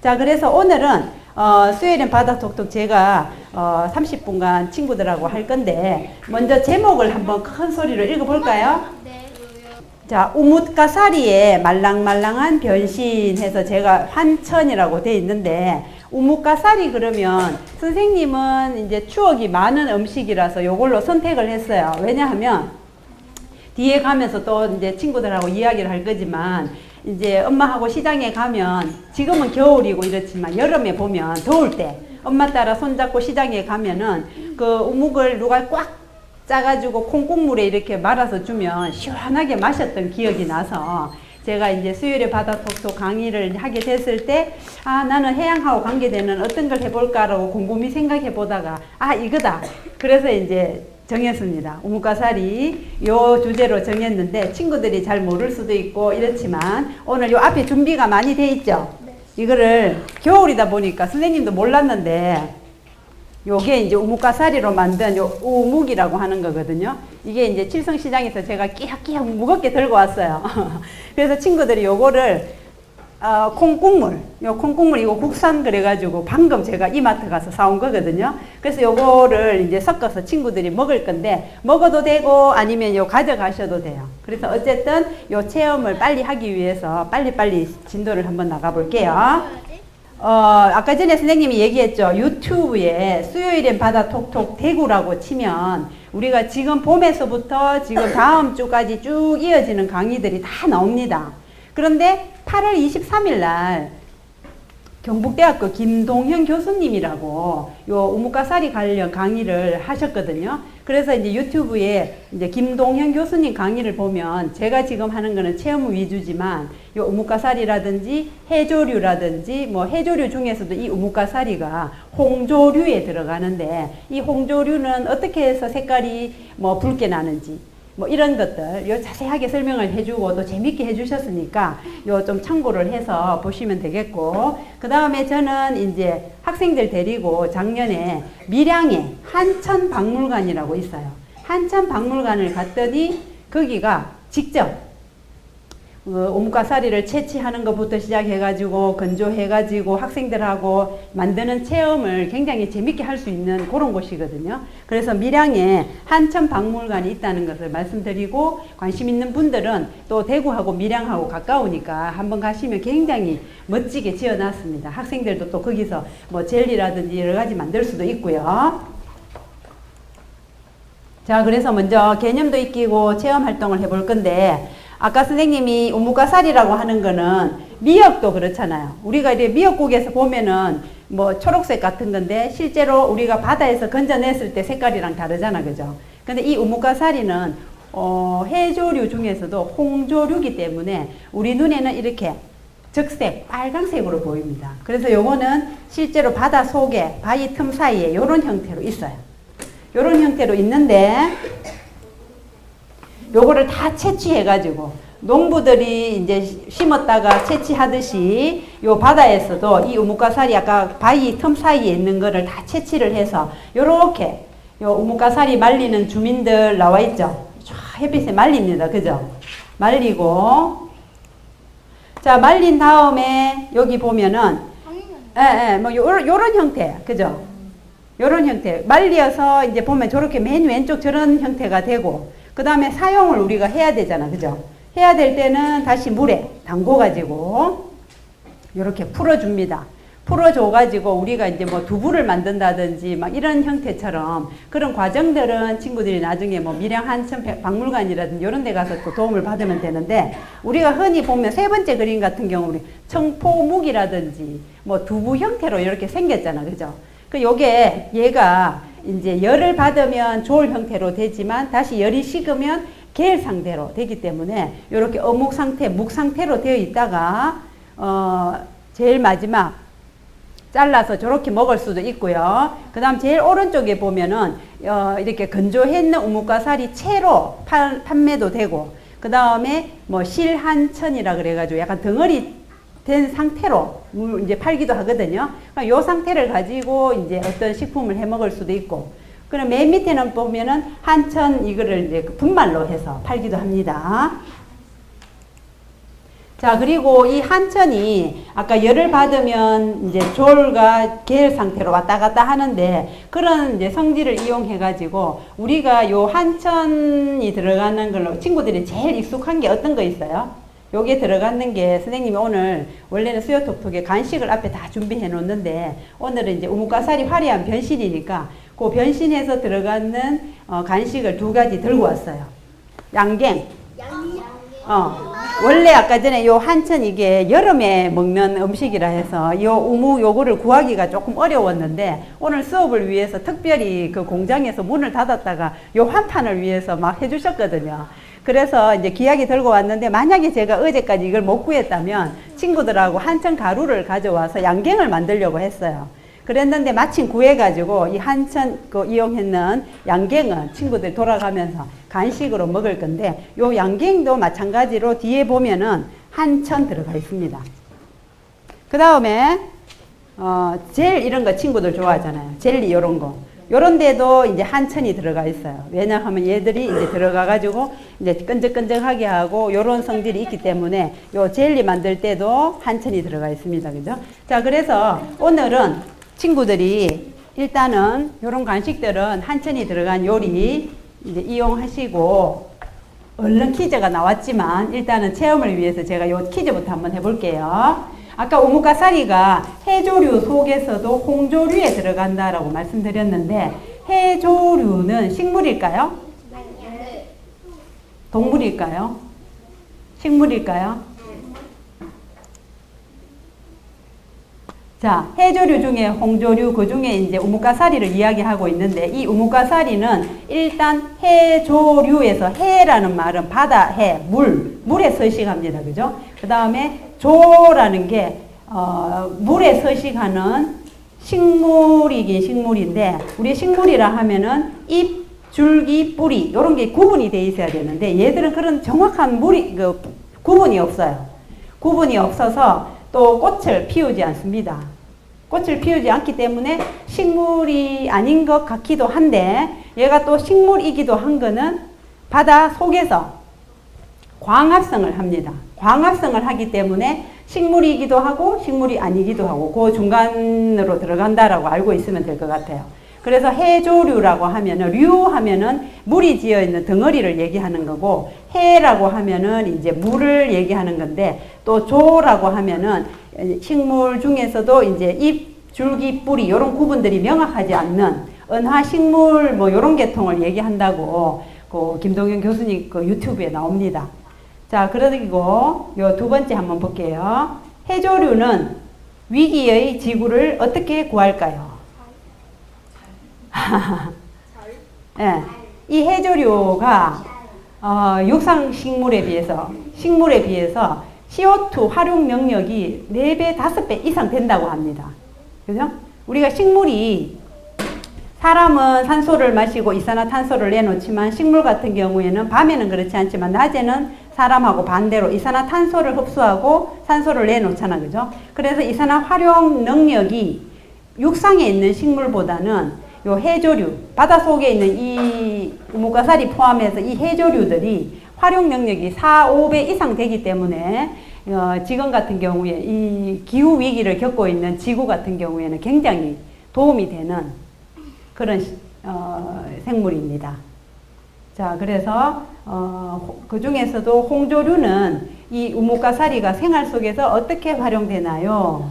자, 그래서 오늘은 수요일엔 바다 톡톡 제가 30분간 친구들하고 할 건데 먼저 제목을 한번 큰 소리로 읽어볼까요? 네. 자, 우뭇가사리의 말랑말랑한 변신해서 제가 환천이라고 돼 있는데 우뭇가사리 그러면 선생님은 이제 추억이 많은 음식이라서 요걸로 선택을 했어요. 왜냐하면 뒤에 가면서 또 이제 친구들하고 이야기를 할 거지만 이제 엄마하고 시장에 가면 지금은 겨울이고 이렇지만 여름에 보면 더울 때 엄마 따라 손잡고 시장에 가면은 그 우묵을 누가 꽉 짜가지고 콩국물에 이렇게 말아서 주면 시원하게 마셨던 기억이 나서 제가 이제 수요일에 바다 톡톡 강의를 하게 됐을 때 나는 해양하고 관계되는 어떤 걸 해볼까라고 곰곰이 생각해 보다가 이거다. 그래서 이제 정했습니다. 우뭇가사리 요 주제로 정했는데 친구들이 잘 모를 수도 있고 이렇지만 오늘 요 앞에 준비가 많이 돼 있죠. 네. 이거를 겨울이다 보니까 선생님도 몰랐는데 요게 이제 우뭇가사리로 만든 요 우묵이라고 하는 거거든요. 이게 이제 칠성시장에서 제가 끼역끼역 무겁게 들고 왔어요. 그래서 친구들이 요거를 콩국물, 요 콩국물 이거 국산 그래가지고 방금 제가 이마트 가서 사온 거거든요. 그래서 요거를 이제 섞어서 친구들이 먹을 건데 먹어도 되고 아니면 요 가져가셔도 돼요. 그래서 어쨌든 요 체험을 빨리 하기 위해서 빨리빨리 진도를 한번 나가 볼게요. 아까 전에 선생님이 얘기했죠. 유튜브에 수요일엔 바다 톡톡 대구라고 치면 우리가 지금 봄에서부터 지금 다음 주까지 쭉 이어지는 강의들이 다 나옵니다. 그런데 8월 23일 날 경북대학교 김동현 교수님이라고 요 우뭇가사리 관련 강의를 하셨거든요. 그래서 이제 유튜브에 이제 김동현 교수님 강의를 보면 제가 지금 하는 거는 체험 위주지만 요 우뭇가사리라든지 해조류라든지 뭐 해조류 중에서도 이 우뭇가사리가 홍조류에 들어가는데 이 홍조류는 어떻게 해서 색깔이 뭐 붉게 나는지 뭐 이런 것들 요 자세하게 설명을 해주고 또 재밌게 해주셨으니까 요 좀 참고를 해서 보시면 되겠고 그 다음에 저는 이제 학생들 데리고 작년에 밀양에 한천박물관이라고 있어요. 한천박물관을 갔더니 거기가 직접 우뭇가사리를 채취하는 것부터 시작해가지고 건조해가지고 학생들하고 만드는 체험을 굉장히 재밌게 할 수 있는 그런 곳이거든요. 그래서 밀양에 한천박물관이 있다는 것을 말씀드리고 관심 있는 분들은 또 대구하고 밀양하고 가까우니까 한번 가시면 굉장히 멋지게 지어놨습니다. 학생들도 또 거기서 뭐 젤리라든지 여러 가지 만들 수도 있고요. 자, 그래서 먼저 개념도 익히고 체험 활동을 해볼 건데 아까 선생님이 우뭇가사리라고 하는 거는 미역도 그렇잖아요. 우리가 이제 미역국에서 보면은 뭐 초록색 같은 건데 실제로 우리가 바다에서 건져냈을 때 색깔이랑 다르잖아. 그죠? 근데 이 우뭇가사리는 해조류 중에서도 홍조류이기 때문에 우리 눈에는 이렇게 적색, 빨강색으로 보입니다. 그래서 요거는 실제로 바다 속에 바위 틈 사이에 요런 형태로 있어요. 요런 형태로 있는데 요거를 다 채취해가지고 농부들이 이제 심었다가 채취하듯이 요 바다에서도 이 우뭇가사리 아까 바위 틈 사이에 있는 거를 다 채취를 해서 요렇게 요 우뭇가사리 말리는 주민들 나와 있죠. 쫙 햇빛에 말립니다. 그죠? 말리고 자 말린 다음에 여기 보면은 뭐 요런 형태 그죠? 요런 형태 말려서 이제 보면 저렇게 맨 왼쪽 저런 형태가 되고 그 다음에 사용을 우리가 해야 되잖아. 그죠? 해야 될 때는 다시 물에 담궈가지고 이렇게 풀어줍니다. 풀어줘가지고 우리가 이제 뭐 두부를 만든다든지 막 이런 형태처럼 그런 과정들은 친구들이 나중에 뭐 밀양 한천박물관이라든지 이런 데 가서 또 도움을 받으면 되는데 우리가 흔히 보면 세 번째 그림 같은 경우 우리 청포묵이라든지 뭐 두부 형태로 이렇게 생겼잖아. 그죠? 요게 얘가 이제 열을 받으면 조울 형태로 되지만 다시 열이 식으면 겔 상태로 되기 때문에 이렇게 어묵 상태, 묵 상태로 되어 있다가 제일 마지막 잘라서 저렇게 먹을 수도 있고요. 그 다음 제일 오른쪽에 보면은 이렇게 건조했는 우뭇가사리 채로 판매도 되고 그 다음에 뭐 실한천이라 그래가지고 약간 덩어리 된 상태로 이제 팔기도 하거든요. 이 상태를 가지고 이제 어떤 식품을 해 먹을 수도 있고, 그럼 맨 밑에는 보면은 한천 이거를 이제 분말로 해서 팔기도 합니다. 자, 그리고 이 한천이 아까 열을 받으면 이제 졸과 겔 상태로 왔다 갔다 하는데 그런 이제 성질을 이용해 가지고 우리가 요 한천이 들어가는 걸로 친구들이 제일 익숙한 게 어떤 거 있어요? 요게 들어가는 게 선생님이 오늘 원래는 수요톡톡에 간식을 앞에 다 준비해 놓는데 오늘은 이제 우뭇가사리 화려한 변신이니까 그 변신해서 들어가는 간식을 두 가지 들고 왔어요. 양갱. 원래 아까 전에 요 한천 이게 여름에 먹는 음식이라 해서 요 우무 요거를 구하기가 조금 어려웠는데 오늘 수업을 위해서 특별히 그 공장에서 문을 닫았다가 요 환탄을 위해서 막 해주셨거든요. 그래서 이제 귀하게 들고 왔는데 만약에 제가 어제까지 이걸 못 구했다면 친구들하고 한천 가루를 가져와서 양갱을 만들려고 했어요. 그랬는데 마침 구해가지고 이 한천 이용했는 양갱은 친구들 돌아가면서 간식으로 먹을 건데 요 양갱도 마찬가지로 뒤에 보면은 한천 들어가 있습니다. 그 다음에 젤 이런 거 친구들 좋아하잖아요. 젤리 요런 거. 요런 데도 이제 한천이 들어가 있어요. 왜냐하면 얘들이 이제 들어가가지고 이제 끈적끈적하게 하고 요런 성질이 있기 때문에 요 젤리 만들 때도 한천이 들어가 있습니다. 그죠? 자, 그래서 오늘은 친구들이 일단은 요런 간식들은 한천이 들어간 요리 이제 이용하시고 얼른 퀴즈가 나왔지만 일단은 체험을 위해서 제가 요 퀴즈부터 한번 해볼게요. 아까 우뭇가사리가 해조류 속에서도 홍조류에 들어간다라고 말씀드렸는데 해조류는 식물일까요? 네. 동물일까요? 식물일까요? 자, 해조류 중에 홍조류, 그 중에 이제 우뭇가사리를 이야기하고 있는데 이 우뭇가사리는 일단 해조류에서 해라는 말은 바다, 해, 물에 서식합니다. 그죠? 그 다음에 조라는 게, 물에 서식하는 식물이긴 식물인데 우리 식물이라 하면은 잎, 줄기, 뿌리, 요런 게 구분이 돼 있어야 되는데 얘들은 그런 정확한 구분이 없어요. 구분이 없어서 또 꽃을 피우지 않습니다. 꽃을 피우지 않기 때문에 식물이 아닌 것 같기도 한데 얘가 또 식물이기도 한 거는 바다 속에서 광합성을 합니다. 광합성을 하기 때문에 식물이기도 하고 식물이 아니기도 하고 그 중간으로 들어간다라고 알고 있으면 될 것 같아요. 그래서 해조류라고 하면은 류 하면은 물이 지어 있는 덩어리를 얘기하는 거고 해라고 하면은 이제 물을 얘기하는 건데 또 조라고 하면은 식물 중에서도 이제 잎, 줄기, 뿌리 이런 구분들이 명확하지 않는 은하 식물 뭐 이런 계통을 얘기한다고 그 김동현 교수님 그 유튜브에 나옵니다. 자, 그리고 요 두 번째 한번 볼게요. 해조류는 위기의 지구를 어떻게 구할까요? 네, 이 해조류가 육상 식물에 비해서 CO2 활용 능력이 4배, 5배 이상 된다고 합니다. 그죠? 우리가 식물이 사람은 산소를 마시고 이산화탄소를 내놓지만 식물 같은 경우에는 밤에는 그렇지 않지만 낮에는 사람하고 반대로 이산화탄소를 흡수하고 산소를 내놓잖아. 그죠? 그래서 이산화 활용 능력이 육상에 있는 식물보다는 요 해조류, 바닷속에 있는 이 우뭇가사리 포함해서 이 해조류들이 활용 능력이 4, 5배 이상 되기 때문에 지금 같은 경우에 이 기후 위기를 겪고 있는 지구 같은 경우에는 굉장히 도움이 되는 그런 생물입니다. 자, 그래서 그 중에서도 홍조류는 이 우뭇가사리가 생활 속에서 어떻게 활용되나요?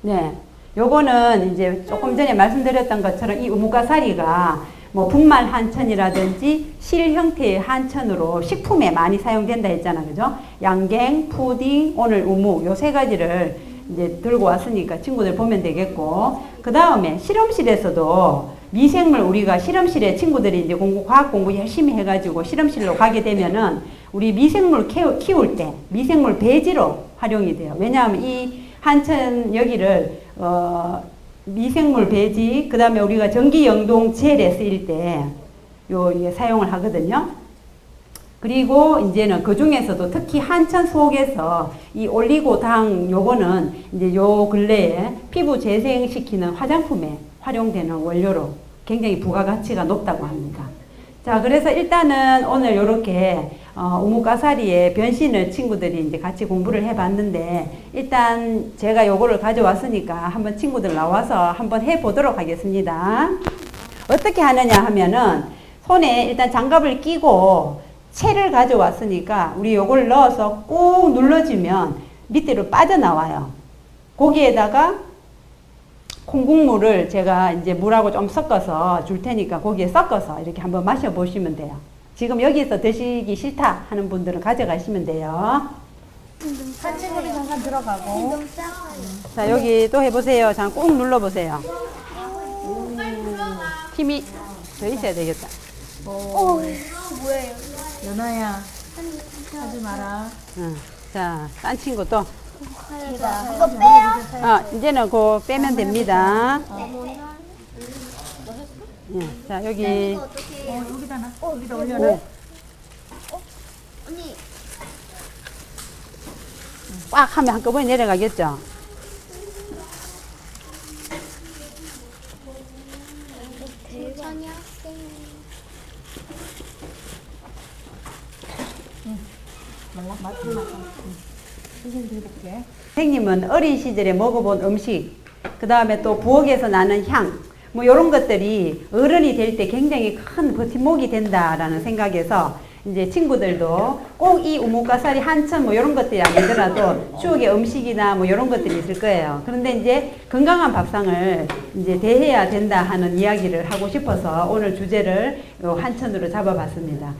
네. 요거는 이제 조금 전에 말씀드렸던 것처럼 이 우뭇가사리가 뭐 분말 한천이라든지 실 형태의 한천으로 식품에 많이 사용된다 했잖아. 그죠? 양갱, 푸딩, 오늘 우무 요 세 가지를 이제 들고 왔으니까 친구들 보면 되겠고 그 다음에 실험실에서도 미생물 우리가 실험실에 친구들이 이제 과학 공부 열심히 해가지고 실험실로 가게 되면은 우리 미생물 키울 때 미생물 배지로 활용이 돼요. 왜냐하면 이 한천 여기를 미생물 배지, 그 다음에 우리가 전기영동 젤에 쓰일 때 이게 사용을 하거든요. 그리고 이제는 그 중에서도 특히 한천 속에서 이 올리고당 요거는 이제 요 근래에 피부 재생시키는 화장품에 활용되는 원료로 굉장히 부가가치가 높다고 합니다. 자, 그래서 일단은 오늘 요렇게 우뭇가사리의 변신을 친구들이 이제 같이 공부를 해봤는데, 일단 제가 요거를 가져왔으니까 한번 친구들 나와서 한번 해보도록 하겠습니다. 어떻게 하느냐 하면은 손에 일단 장갑을 끼고 채를 가져왔으니까 우리 요걸 넣어서 꾹 눌러주면 밑으로 빠져나와요. 거기에다가 콩국물을 제가 이제 물하고 좀 섞어서 줄 테니까 거기에 섞어서 이렇게 한번 마셔보시면 돼요. 지금 여기서 드시기 싫다 하는 분들은 가져가시면 돼요. 한친구도 잠깐 들어가고. 자, 여기 또 해보세요. 자, 꾹 눌러보세요. 힘이 더 있어야 되겠다. 뭐예요? 연아야, 하지 마라. 자, 딴 친구 또. 이거 빼요? 이제는 그거 빼면 됩니다. 예, 자, 여기. 여기다 놔. 여기다 올려놔. 언니 꽉 하면 한꺼번에 내려가겠죠? 천천히 할게요. 선생님 해볼게. 선생님은 어린 시절에 먹어본 음식, 그 다음에 또 부엌에서 나는 향, 뭐 이런 것들이 어른이 될 때 굉장히 큰 버팀목이 된다라는 생각에서 이제 친구들도 꼭 이 우뭇가사리 한천 뭐 이런 것들이 아니더라도 추억의 음식이나 뭐 이런 것들이 있을 거예요. 그런데 이제 건강한 밥상을 이제 대해야 된다 하는 이야기를 하고 싶어서 오늘 주제를 요 한천으로 잡아봤습니다.